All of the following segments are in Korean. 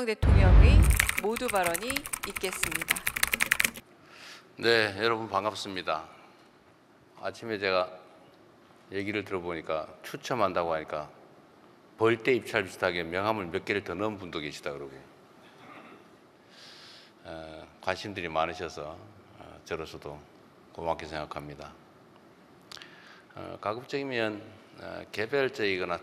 이재명 대통령의 모두 발언이 있겠습니다. 네, 여러분 반갑습니다. 아침에 제가 얘기를 들어보니까 추첨한다고 하니까 벌떼 입찰 비슷하게 명함을 몇 개를 더 넣은 분도 계시다 그러고 관심들이 많으셔서 저로서도 고맙게 생각합니다. 가급적이면 개별적이거나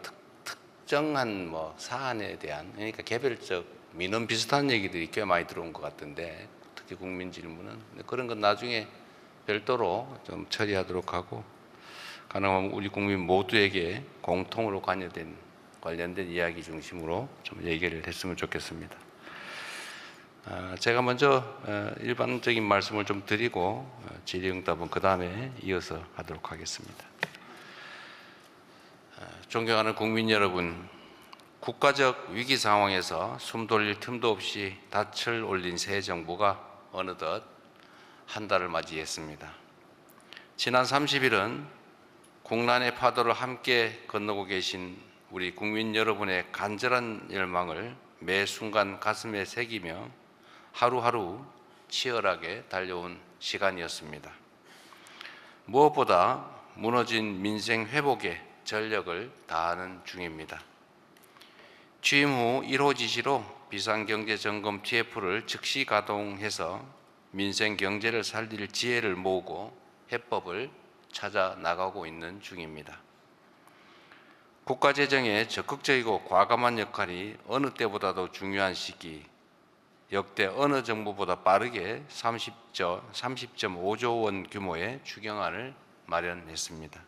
특정한 사안에 대한, 그러니까 개별적 민원 비슷한 얘기들이 꽤 많이 들어온 것 같은데, 특히 국민 질문은 그런 건 나중에 별도로 좀 처리하도록 하고, 가능하면 우리 국민 모두에게 공통으로 관련된 이야기 중심으로 좀 얘기를 했으면 좋겠습니다. 제가 먼저 일반적인 말씀을 좀 드리고 질의응답은 그 다음에 이어서 하도록 하겠습니다. 존경하는 국민 여러분, 국가적 위기 상황에서 숨 돌릴 틈도 없이 닻을 올린 새 정부가 어느덧 한 달을 맞이했습니다. 지난 30일은 국난의 파도를 함께 건너고 계신 우리 국민 여러분의 간절한 열망을 매 순간 가슴에 새기며 하루하루 치열하게 달려온 시간이었습니다. 무엇보다 무너진 민생 회복에 전력을 다하는 중입니다. 취임 후 1호 지시로 비상경제점검 TF를 즉시 가동해서 민생 경제를 살릴 지혜를 모으고 해법을 찾아 나가고 있는 중입니다. 국가재정의 적극적이고 과감한 역할이 어느 때보다도 중요한 시기, 역대 어느 정부보다 빠르게 30.5조 원 규모의 추경안을 마련했습니다.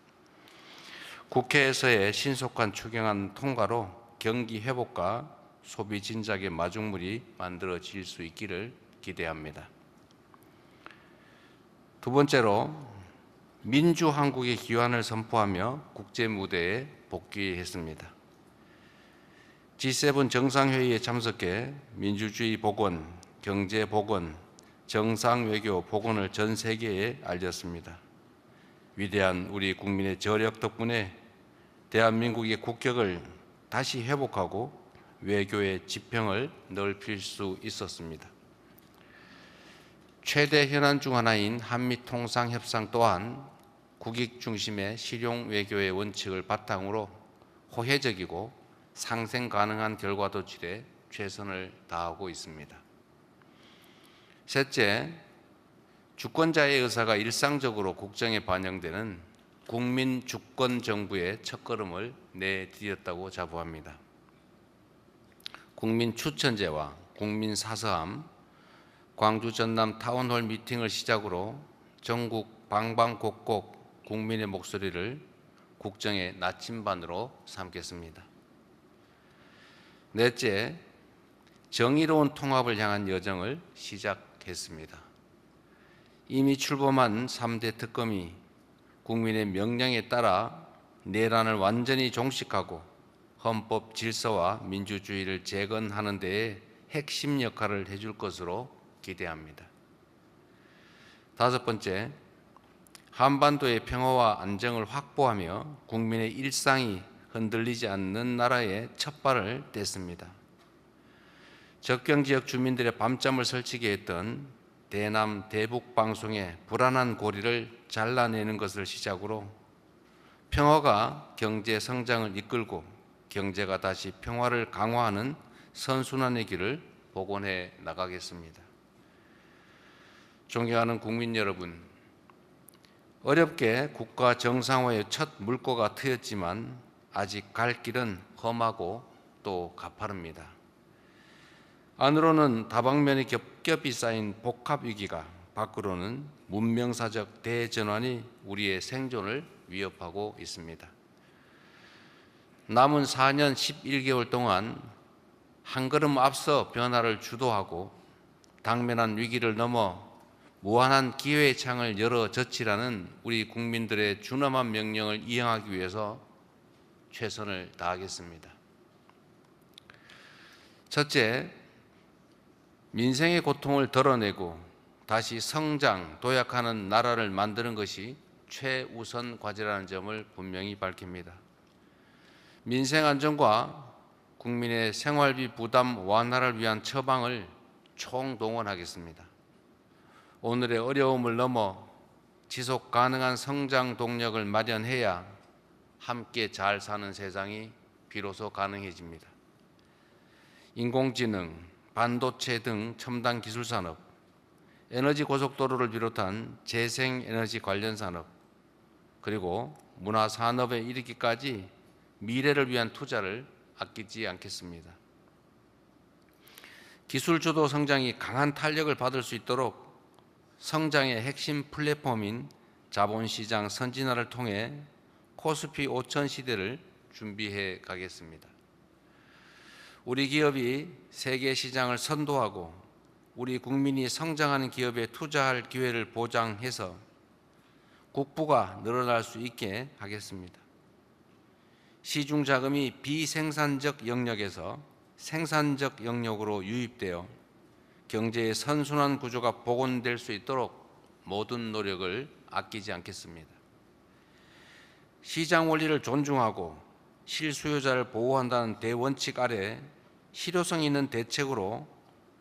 국회에서의 신속한 추경안 통과로 경기 회복과 소비 진작의 마중물이 만들어질 수 있기를 기대합니다. 두 번째로 민주한국의 기원을 선포하며 국제 무대에 복귀했습니다. G7 정상회의에 참석해 민주주의 복원, 경제 복원, 정상외교 복원을 전 세계에 알렸습니다. 위대한 우리 국민의 저력 덕분에 대한민국의 국격을 다시 회복하고 외교의 지평을 넓힐 수 있었습니다. 최대 현안 중 하나인 한미통상협상 또한 국익 중심의 실용 외교의 원칙을 바탕으로 호혜적이고 상생 가능한 결과 도출에 최선을 다하고 있습니다. 셋째, 주권자의 의사가 일상적으로 국정에 반영되는 국민 주권 정부의 첫걸음을 내디뎠다고 자부합니다. 국민 추천제와 국민 사서함, 광주 전남 타운홀 미팅을 시작으로 전국 방방곡곡 국민의 목소리를 국정의 나침반으로 삼겠습니다. 넷째, 정의로운 통합을 향한 여정을 시작했습니다. 이미 출범한 3대 특검이 국민의 명령에 따라 내란을 완전히 종식하고 헌법 질서와 민주주의를 재건하는 데에 핵심 역할을 해줄 것으로 기대합니다. 다섯 번째, 한반도의 평화와 안정을 확보하며 국민의 일상이 흔들리지 않는 나라에 첫발을 뗐습니다. 접경지역 주민들의 밤잠을 설치게 했던 대남 대북 방송의 불안한 고리를 잘라내는 것을 시작으로 평화가 경제 성장을 이끌고 경제가 다시 평화를 강화하는 선순환의 길을 복원해 나가겠습니다. 존경하는 국민 여러분, 어렵게 국가 정상화의 첫 물꼬가 트였지만 아직 갈 길은 험하고 또 가파릅니다. 안으로는 다방면이 겹겹이 쌓인 복합위기가, 밖으로는 문명사적 대전환이 우리의 생존을 위협하고 있습니다. 남은 4년 11개월 동안 한 걸음 앞서 변화를 주도하고 당면한 위기를 넘어 무한한 기회의 창을 열어 젖히라는 우리 국민들의 준엄한 명령을 이행하기 위해서 최선을 다하겠습니다. 첫째, 민생의 고통을 덜어내고 다시 성장, 도약하는 나라를 만드는 것이 최우선 과제라는 점을 분명히 밝힙니다. 민생 안정과 국민의 생활비 부담 완화를 위한 처방을 총동원하겠습니다. 오늘의 어려움을 넘어 지속 가능한 성장 동력을 마련해야 함께 잘 사는 세상이 비로소 가능해집니다. 인공지능, 반도체 등 첨단 기술 산업, 에너지 고속도로를 비롯한 재생에너지 관련 산업, 그리고 문화 산업에 이르기까지 미래를 위한 투자를 아끼지 않겠습니다. 기술 주도 성장이 강한 탄력을 받을 수 있도록 성장의 핵심 플랫폼인 자본시장 선진화를 통해 코스피 5천 시대를 준비해 가겠습니다. 우리 기업이 세계 시장을 선도하고 우리 국민이 성장하는 기업에 투자할 기회를 보장해서 국부가 늘어날 수 있게 하겠습니다. 시중 자금이 비생산적 영역에서 생산적 영역으로 유입되어 경제의 선순환 구조가 복원될 수 있도록 모든 노력을 아끼지 않겠습니다. 시장 원리를 존중하고 실수요자를 보호한다는 대원칙 아래 실효성 있는 대책으로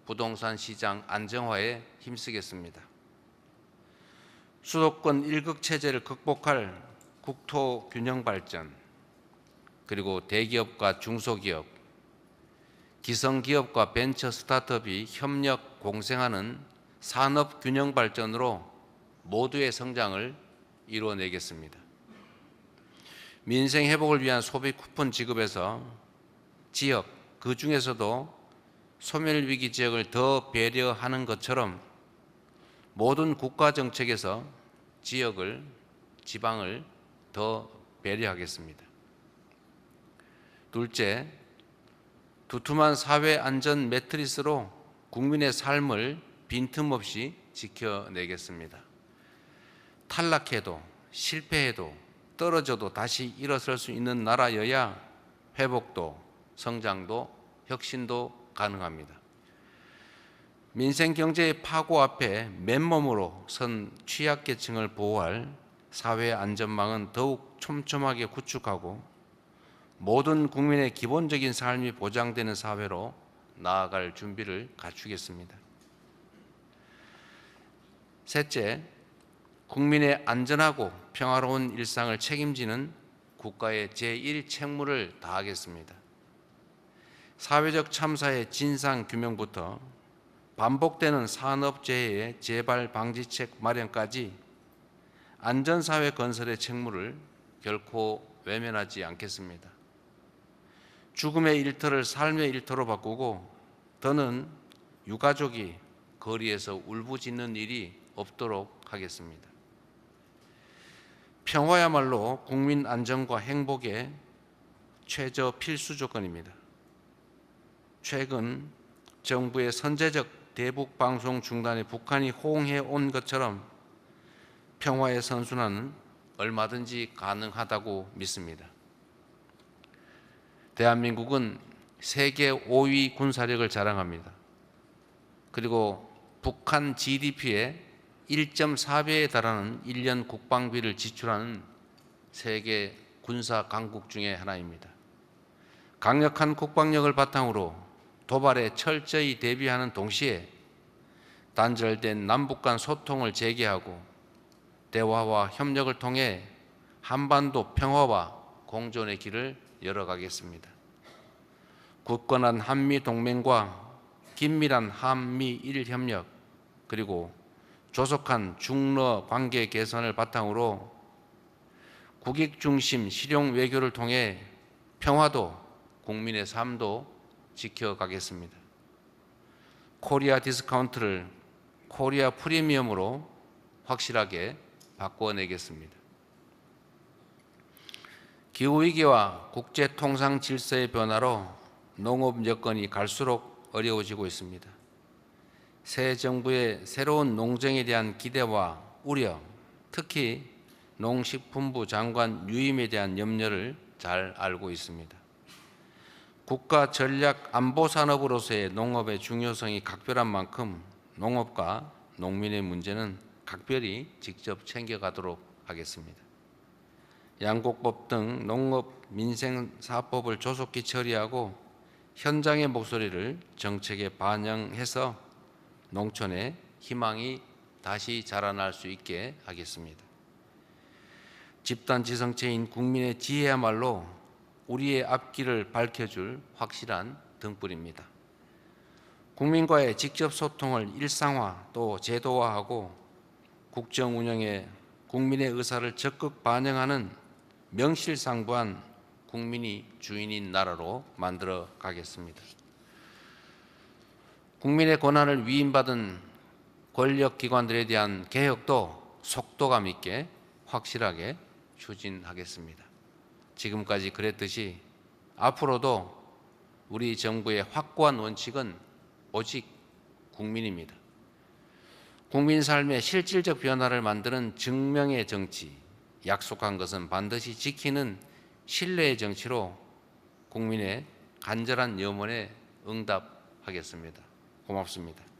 부동산 시장 안정화에 힘쓰겠습니다. 수도권 일극 체제를 극복할 국토 균형 발전, 그리고 대기업과 중소기업, 기성기업과 벤처 스타트업이 협력 공생하는 산업 균형 발전으로 모두의 성장을 이루어내겠습니다. 민생 회복을 위한 소비 쿠폰 지급에서 지역, 그 중에서도 소멸위기 지역을 더 배려하는 것처럼 모든 국가 정책에서 지역을, 지방을 더 배려하겠습니다. 둘째, 두툼한 사회 안전 매트리스로 국민의 삶을 빈틈없이 지켜내겠습니다. 탈락해도 실패해도 떨어져도 다시 일어설 수 있는 나라여야 회복도 성장도 혁신도 가능합니다. 민생 경제의 파고 앞에 맨몸으로 선 취약계층을 보호할 사회 안전망은 더욱 촘촘하게 구축하고 모든 국민의 기본적인 삶이 보장되는 사회로 나아갈 준비를 갖추겠습니다. 셋째, 국민의 안전하고 평화로운 일상을 책임지는 국가의 제1책무를 다하겠습니다. 사회적 참사의 진상 규명부터 반복되는 산업재해의 재발 방지책 마련까지 안전사회 건설의 책무를 결코 외면하지 않겠습니다. 죽음의 일터를 삶의 일터로 바꾸고 더는 유가족이 거리에서 울부짖는 일이 없도록 하겠습니다. 평화야말로 국민 안전과 행복의 최저 필수 조건입니다. 최근 정부의 선제적 대북 방송 중단에 북한이 호응해 온 것처럼 평화의 선순환은 얼마든지 가능하다고 믿습니다. 대한민국은 세계 5위 군사력을 자랑합니다. 그리고 북한 GDP의 1.4배에 달하는 1년 국방비를 지출하는 세계 군사 강국 중에 하나입니다. 강력한 국방력을 바탕으로 도발에 철저히 대비하는 동시에 단절된 남북 간 소통을 재개하고 대화와 협력을 통해 한반도 평화와 공존의 길을 열어가겠습니다. 굳건한 한미동맹과 긴밀한 한미일 협력, 그리고 조속한 중러 관계 개선을 바탕으로 국익 중심 실용 외교를 통해 평화도 국민의 삶도 지켜가겠습니다. 코리아 디스카운트를 코리아 프리미엄으로 확실하게 바꿔내겠습니다. 기후위기와 국제통상 질서의 변화로 농업 여건이 갈수록 어려워지고 있습니다. 새 정부의 새로운 농정에 대한 기대와 우려, 특히 농식품부 장관 유임에 대한 염려를 잘 알고 있습니다. 국가 전략 안보 산업으로서의 농업의 중요성이 각별한 만큼 농업과 농민의 문제는 각별히 직접 챙겨가도록 하겠습니다. 양곡법 등 농업 민생사법을 조속히 처리하고 현장의 목소리를 정책에 반영해서 농촌의 희망이 다시 자라날 수 있게 하겠습니다. 집단 지성체인 국민의 지혜야말로 우리의 앞길을 밝혀줄 확실한 등불입니다. 국민과의 직접 소통을 일상화 또 제도화하고 국정 운영에 국민의 의사를 적극 반영하는 명실상부한 국민이 주인인 나라로 만들어 가겠습니다. 국민의 권한을 위임받은 권력기관들에 대한 개혁도 속도감 있게 확실하게 추진하겠습니다. 지금까지 그랬듯이 앞으로도 우리 정부의 확고한 원칙은 오직 국민입니다. 국민 삶의 실질적 변화를 만드는 증명의 정치, 약속한 것은 반드시 지키는 신뢰의 정치로 국민의 간절한 염원에 응답하겠습니다. 고맙습니다.